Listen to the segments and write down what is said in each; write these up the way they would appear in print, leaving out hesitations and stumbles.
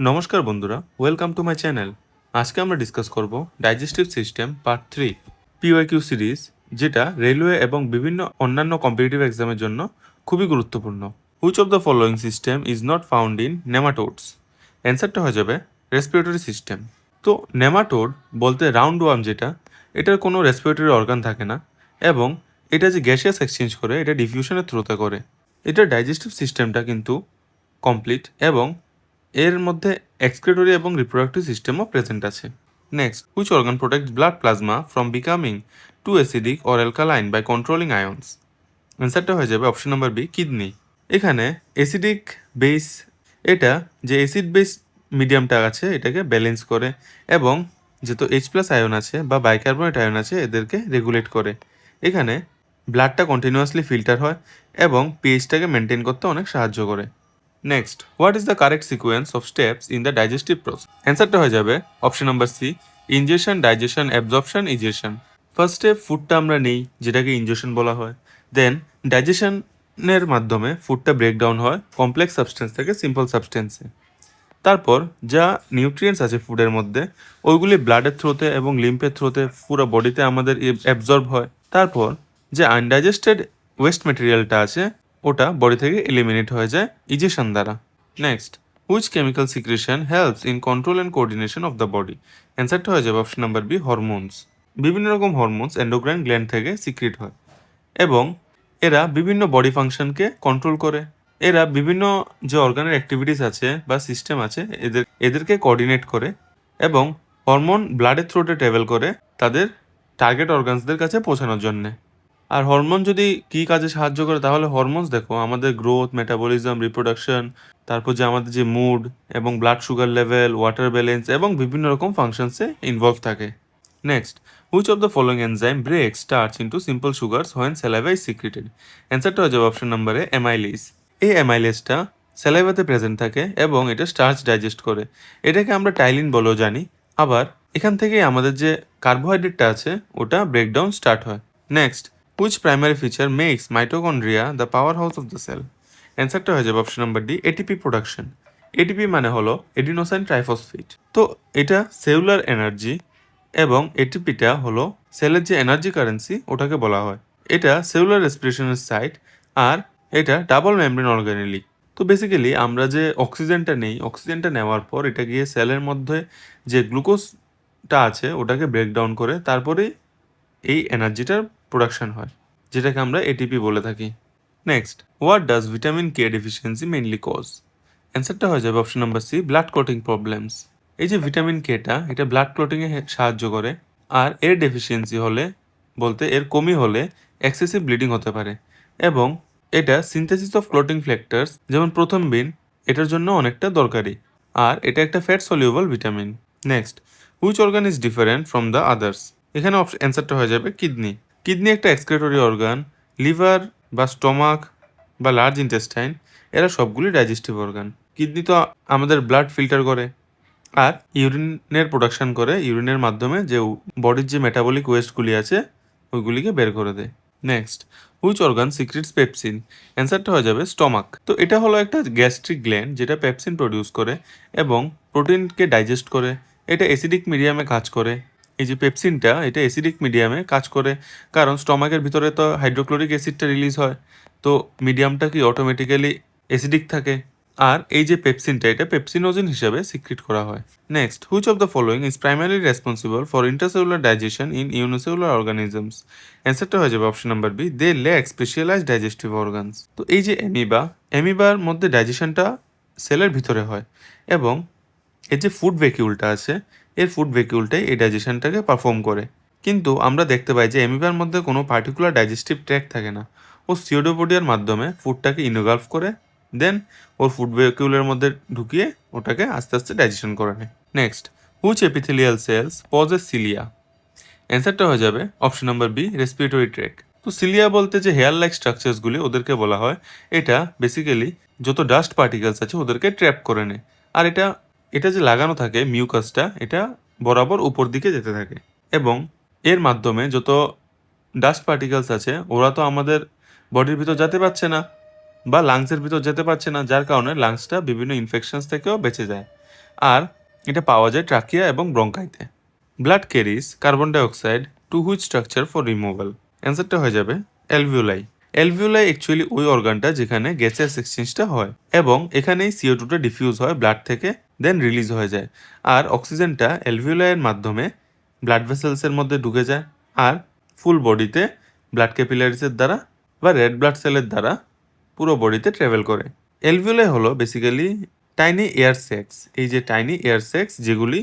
নমস্কার বন্ধুরা, welcome to my channel. আজকে আমরা ডিসকাস করব digestive system part 3 PYQ series, যেটা রেলওয়ে এবং বিভিন্ন অন্যান্য কম্পিটিটিভ এক্সামের জন্য খুবই গুরুত্বপূর্ণ। Which of the following system is not found in নেমাটোডস? অ্যান্সারটা হয়ে যাবে রেসপিরেটরি সিস্টেম। তো নেমাটোড বলতে রাউন্ড ওয়ার্ম, যেটা এটার কোনো রেসপিরেটরি অর্গান থাকে না এবং এটা যে গ্যাসিয়াস এক্সচেঞ্জ করে এটা ডিফিউশনের থ্রুতে করে। এটার ডাইজেস্টিভ সিস্টেমটা কিন্তু কমপ্লিট এবং এর মধ্যে এক্সক্রিটরি এবং রিপ্রোডাক্টিভ সিস্টেমও প্রেজেন্ট আছে। Next, which organ protects blood plasma from becoming too acidic or alkaline by controlling ions? অ্যান্সারটা হয়ে যাবে অপশন নাম্বার বি, কিডনি। এখানে অ্যাসিডিক বেস, এটা যে অ্যাসিড বেস মিডিয়ামটা আছে এটাকে ব্যালেন্স করে এবং যেহেতু H+ আয়ন আছে বা বাইকার্বনেট আয়ন আছে এদেরকে রেগুলেট করে। এখানে ব্লাডটা কন্টিনিউয়াসলি ফিল্টার হয় এবং পিএইচটাকে মেনটেন করতে অনেক সাহায্য করে। Next, what is the correct sequence of steps in the digestive process? অ্যান্সারটা হয়ে যাবে option number C, ingestion, digestion, absorption, egestion. First step ফুডটা আমরা নেই, যেটাকে ইনজেকশন বলা হয়। দেন ডাইজেশনের মাধ্যমে ফুডটা ব্রেকডাউন হয় কমপ্লেক্স সাবস্টেন্স থেকে সিম্পল সাবস্টেন্সে। তারপর যা নিউট্রিয়েন্টস আছে ফুডের মধ্যে ওইগুলি ব্লাডের থ্রুতে এবং লিম্ফের থ্রুতে পুরো বডিতে আমাদের অ্যাবজর্ব হয়। তারপর যে আনডাইজেস্টেড ওয়েস্ট মেটেরিয়ালটা আছে ওটা বডি থেকে এলিমিনেট হয়ে যায় ইজেশন দ্বারা। Next, which chemical secretion helps in control and coordination of the body? অ্যান্সারটা হয়ে যাবে অপশন নাম্বার বি, হরমোনস। বিভিন্ন রকম হরমোনস এন্ডোক্রাইন গ্ল্যান্ড থেকে সিক্রেট হয় এবং এরা বিভিন্ন বডি ফাংশনকে কন্ট্রোল করে। এরা বিভিন্ন যে অর্গানের অ্যাক্টিভিটিস আছে বা সিস্টেম আছে এদেরকে কোঅর্ডিনেট করে এবং হরমোন ব্লাডের থ্রুতে ট্রাভেল করে তাদের টার্গেট অর্গানসদের কাছে পৌঁছানোর জন্যে। আর হরমোন যদি কী কাজে সাহায্য করে, তাহলে হরমোনস দেখো আমাদের গ্রোথ, মেটাবলিজম, রিপ্রোডাকশন, তারপর যে আমাদের যে মুড এবং blood sugar level, water balance এবং বিভিন্ন রকম ফাংশনসে ইনভলভ থাকে। Next, which of the following enzyme break starch into simple sugars when saliva is secreted? অ্যান্সারটা হয়ে যাবে অপশন নাম্বার এ, অ্যামাইলেজ। এই অ্যামাইলেজটা স্যালাইভাতে প্রেজেন্ট থাকে এবং এটা স্টার্চ ডাইজেস্ট করে। এটাকে আমরা টাইলিন বলেও জানি। আবার এখান থেকেই আমাদের যে কার্বোহাইড্রেটটা আছে ওটা ব্রেকডাউন স্টার্ট হয়। Next, which primary feature makes mitochondria the power house of the cell? অ্যান্সারটা হয়ে যাবে option number D, ATP production. ATP মানে হলো এডিনোসাইন ট্রাইফসফেট। তো এটা সেলুলার এনার্জি এবং এটিপিটা হলো সেলের যে এনার্জি কারেন্সি ওটাকে বলা হয়। এটা সেলুলার রেসপিরেশনের সাইট আর এটা ডাবল মেমব্রেন অর্গানেলি। তো বেসিক্যালি আমরা যে অক্সিজেনটা নেই, অক্সিজেনটা নেওয়ার পর এটা গিয়ে সেলের মধ্যে যে গ্লুকোজটা আছে ওটাকে ব্রেকডাউন করে তারপরেই এই এনার্জিটার প্রোডাকশন হয়, যেটাকে আমরা এটিপি বলে থাকি। Next, what does vitamin K deficiency mainly cause? অ্যান্সারটা হয়ে যাবে option number C, blood clotting problems. এই যে ভিটামিন কেটা এটা ব্লাড ক্লটিংয়ে সাহায্য করে আর এর ডেফিসিয়েন্সি হলে বলতে এর কমি হলে এক্সেসিভ ব্লিডিং হতে পারে এবং এটা সিনথেসিস অফ ক্লটিং ফ্যাক্টরস যেমন প্রথমবিন এটার জন্য অনেকটা দরকারি আর এটা একটা fat soluble vitamin. Next, which organ is different from the others? এখানে অ্যান্সারটা হয়ে যাবে কিডনি। কিডনি একটা এক্সক্রেটরি অর্গান। লিভার বা স্টমাক বা লার্জ ইন্টেস্টাইন এরা সবগুলি ডাইজেস্টিভ অর্গান। কিডনি তো আমাদের ব্লাড ফিল্টার করে আর ইউরিনের প্রোডাকশন করে, ইউরিনের মাধ্যমে যে বডির যে মেটাবলিক ওয়েস্টগুলি আছে ওইগুলিকে বের করে দেয়। Next, which organ secrets pepsin? অ্যান্সারটা হয়ে যাবে স্টমাক। তো এটা হলো একটা গ্যাস্ট্রিক গ্ল্যান্ড যেটা পেপসিন প্রডিউস করে এবং প্রোটিনকে ডাইজেস্ট করে। এটা অ্যাসিডিক মিডিয়ামে কাজ করে। এই যে পেপসিনটা এটা অ্যাসিডিক মিডিয়ামে কাজ করে কারণ স্টমাকের ভিতরে তো হাইড্রোক্লোরিক অ্যাসিডটা রিলিজ হয়, তো মিডিয়ামটা কি অটোমেটিক্যালি অ্যাসিডিক থাকে আর এই যে পেপসিনটা এটা পেপসিনোজিন হিসেবে সিক্রিট করা হয়। Next, which of the following is primary responsible for intercellular digestion in unicellular organisms? অ্যান্সারটা হয়ে যাবে option number B, they lack specialized digestive organs. তো এই যে অ্যামিবার মধ্যে ডাইজেশনটা সেলের ভিতরে হয় এবং এর যে ফুড ভ্যাকিউলটা আছে এর ফুড ভ্যাকিউলটাই এই ডাইজেশনটাকে পারফর্ম করে। কিন্তু আমরা দেখতে পাই যে অ্যামিবার মধ্যে কোনো পার্টিকুলার ডাইজেস্টিভ ট্র্যাক থাকে না। ও সিওডোপোডিয়ার মাধ্যমে ফুডটাকে ইনগালফ করে দেন ওর ফুড ভ্যাকিউলের মধ্যে ঢুকিয়ে ওটাকে আস্তে আস্তে ডাইজেশন করে নেয়। Next, which epithelial cells possess cilia? অ্যান্সারটা হয়ে যাবে option number B, respiratory tract. তো সিলিয়া বলতে যে হেয়ার লাইক স্ট্রাকচারসগুলি ওদেরকে বলা হয়। এটা বেসিক্যালি যত ডাস্ট পার্টিকেলস আছে ওদেরকে ট্র্যাপ করে নেয় আর এটা এটা যে লাগানো থাকে মিউকাসটা এটা বরাবর উপর দিকে যেতে থাকে এবং এর মাধ্যমে যত ডাস্ট পার্টিকেলস আছে ওরা তো আমাদের বডির ভিতর যেতে পারছে না বা লাংসের ভিতর যেতে পারছে না, যার কারণে লাংসটা বিভিন্ন ইনফেকশনস থেকেও বেঁচে যায়। আর এটা পাওয়া যায় ট্রাকিয়া এবং ব্রঙ্কাইতে। Blood carries carbon dioxide to which structure for removal? অ্যান্সারটা হয়ে যাবে অ্যালভিওলাই। অ্যালভিওলাই অ্যাকচুয়ালি ওই অর্গানটা যেখানে গ্যাসেস এক্সচেঞ্জটা হয় এবং এখানেই CO2টা ডিফিউজ হয় ব্লাড থেকে, দেন রিলিজ হয়ে যায়। আর অক্সিজেনটা অ্যালভিওলাইয়ের মাধ্যমে ব্লাড ভেসেলসের মধ্যে ঢুকে যায় আর ফুল বডিতে ব্লাড ক্যাপিলারিসের দ্বারা বা রেড ব্লাড সেলের দ্বারা পুরো বডিতে ট্রাভেল করে। অ্যালভিওলাই হলো বেসিক্যালি টাইনি এয়ার স্যাক্স। এই যে টাইনি এয়ার স্যাক্স যেগুলি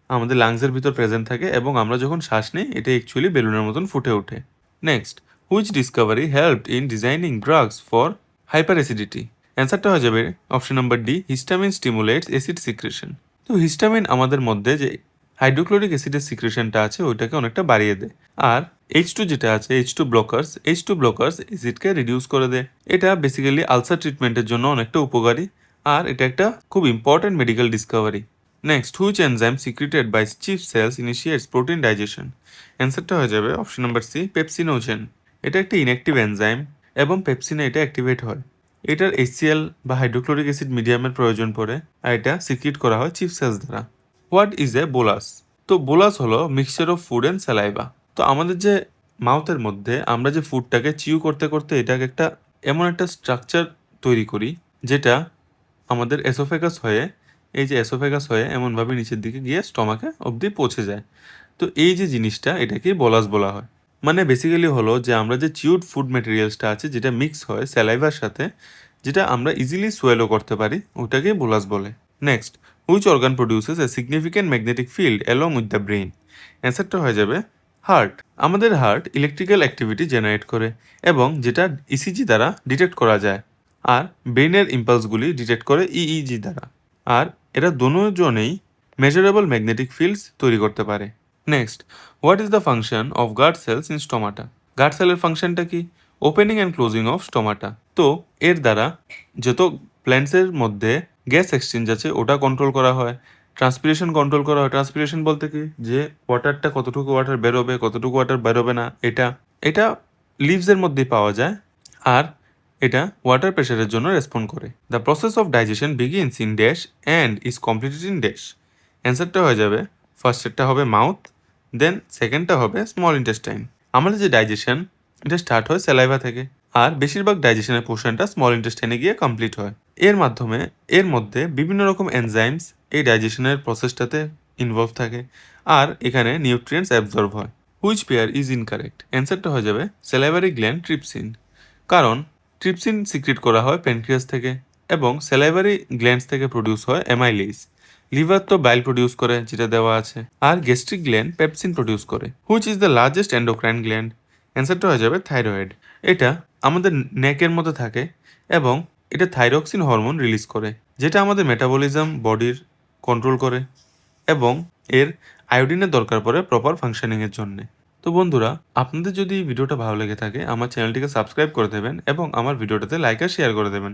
আমাদের লাংসের ভিতর প্রেজেন্ট থাকে এবং আমরা যখন শ্বাস নিই এটা অ্যাকচুয়ালি বেলুনের মতন ফুটে ওঠে। Next, which Discovery helped in designing drugs for hyper acidity? অ্যান্সারটা হয়ে যাবে option number D, histamine stimulates acid secretion. তো হিস্টামিন আমাদের মধ্যে যে হাইড্রোক্লোরিক অ্যাসিডের সিক্রেশনটা আছে ওইটাকে অনেকটা বাড়িয়ে দেয়। আর H2 যেটা আছে H2 ব্লকার্স অ্যাসিডকে রিডিউস করে দেয়। এটা বেসিক্যালি আলসার ট্রিটমেন্টের জন্য অনেকটা উপকারী আর এটা একটা খুব important medical discovery. Next, which enzyme secreted by chief cells initiates protein digestion? অ্যান্সারটা হয়ে যাবে অপশন নাম্বার সি, পেপসিনোজেন। এটা একটা ইনঅ্যাক্টিভ এনজাইম এবং পেপসিনে এটা অ্যাক্টিভেট হয়। এটার HCl বা হাইড্রোক্লোরিক অ্যাসিড মিডিয়ামের প্রয়োজন পড়ে আর এটা সিক্রেট করা হয় চিফ সেলস দ্বারা। What is a bolus? তো বোলাস হলো mixture of food and saliva. তো আমাদের যে মাউথের মধ্যে আমরা যে ফুডটাকে চিউ করতে করতে এটাকে একটা এমন একটা স্ট্রাকচার তৈরি করি যেটা আমাদের এসোফেগাস হয়ে, এই যে এসোফেগাস হয়ে এমনভাবে নিচের দিকে গিয়ে স্টমাকে অবধি পৌঁছে যায়। তো এই যে জিনিসটা এটাকে বোলাস বলা হয়। মানে বেসিক্যালি হলো যে আমরা যে চিউড ফুড ম্যাটেরিয়ালসটা আছে যেটা মিক্স হয় স্যালাইভার সাথে, যেটা আমরা ইজিলি সোয়েলো করতে পারি, ওটাকেই বোলাস বলে। Next, which organ produces a significant magnetic field along with the brain? অ্যান্সারটা হয়ে যাবে হার্ট। আমাদের হার্ট ইলেকট্রিক্যাল অ্যাক্টিভিটি জেনারেট করে এবং যেটা ইসিজি দ্বারা ডিটেক্ট করা যায় আর ব্রেইনের ইম্পালসগুলি ডিটেক্ট করে EEG দ্বারা। আর এরা দুজনেই মেজারেবল ম্যাগনেটিক ফিল্ডস তৈরি করতে পারে। Next, what is the function of guard cells in stomata? Guard সেলের ফাংশনটা কি? Opening and closing of stomata. তো এর দ্বারা যত প্ল্যান্টসের মধ্যে গ্যাস এক্সচেঞ্জ আছে ওটা কন্ট্রোল করা হয়, ট্রান্সপিরেশন কন্ট্রোল করা হয়। ট্রান্সপিরেশন বলতে কি, যে ওয়াটারটা কতটুকু ওয়াটার বেরোবে কতটুকু ওয়াটার বেরোবে না, এটা এটা লিভসের মধ্যেই পাওয়া যায় আর এটা ওয়াটার প্রেশারের জন্য রেসপন্ড করে। The process of digestion begins in dash and is completed in dash. অ্যান্সারটা হয়ে যাবে ফার্স্টেরটা হবে মাউথ, দেন সেকেন্ডটা হবে স্মল ইন্টেস্টাইন। আমাদের যে ডাইজেশন এটা স্টার্ট হয় স্যালাইভা থেকে আর বেশিরভাগ ডাইজেশনের পোর্শনটা স্মল ইন্টেস্টাইনে গিয়ে কমপ্লিট হয়। এর মধ্যে বিভিন্ন রকম এনজাইমস এই ডাইজেশনের প্রসেসটাতে ইনভলভ থাকে আর এখানে নিউট্রিয়েন্টস অ্যাবজর্ব হয়। Which pair is incorrect? অ্যান্সারটা হয়ে যাবে স্যালাইভারি গ্ল্যান্ড ট্রিপসিন। কারণ ট্রিপসিন সিক্রেট করা হয় প্যানক্রিয়াস থেকে এবং স্যালাইভারি গ্ল্যান্ডস থেকে প্রডিউস হয় অ্যামাইলেজ। লিভার তো বাইল প্রডিউস করে যেটা দেওয়া আছে আর গ্যাস্ট্রিক গ্ল্যান্ড পেপসিন প্রডিউস করে। Which is the largest endocrine gland? অ্যান্সারটা হয়ে যাবে থাইরয়েড। এটা আমাদের নেকের মধ্যে থাকে এবং এটা থাইরক্সিন হরমোন রিলিজ করে যেটা আমাদের মেটাবলিজম বডির কন্ট্রোল করে এবং এর আয়োডিনের দরকার পড়ে প্রপার ফাংশনিংয়ের জন্যে। তো বন্ধুরা, আপনাদের যদি এই ভিডিওটা ভালো লেগে থাকে আমার চ্যানেলটিকে সাবস্ক্রাইব করে দেবেন এবং আমার ভিডিওটাতে লাইক আর শেয়ার করে দেবেন।